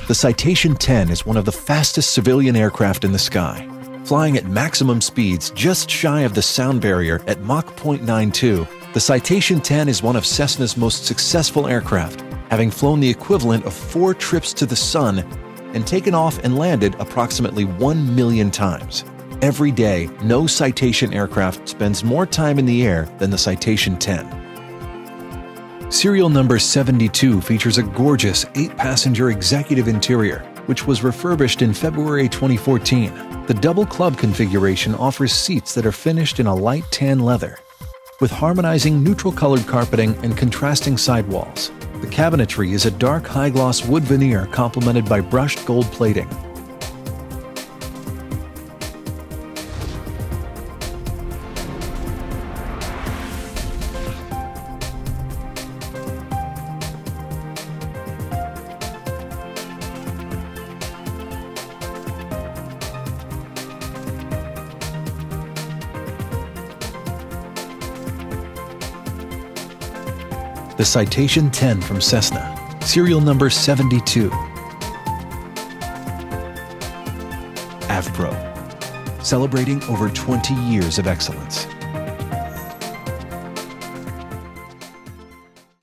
The Citation X is one of the fastest civilian aircraft in the sky. Flying at maximum speeds just shy of the sound barrier at Mach 0.92, the Citation X is one of Cessna's most successful aircraft, having flown the equivalent of 4 trips to the sun and taken off and landed approximately 1 million times. Every day, no Citation aircraft spends more time in the air than the Citation X. Serial number 72 features a gorgeous 8-passenger executive interior, which was refurbished in February 2014. The double club configuration offers seats that are finished in a light tan leather, with harmonizing neutral-colored carpeting and contrasting sidewalls. The cabinetry is a dark high-gloss wood veneer complemented by brushed gold plating. The Citation X from Cessna, serial number 72. AvPro, celebrating over 20 years of excellence.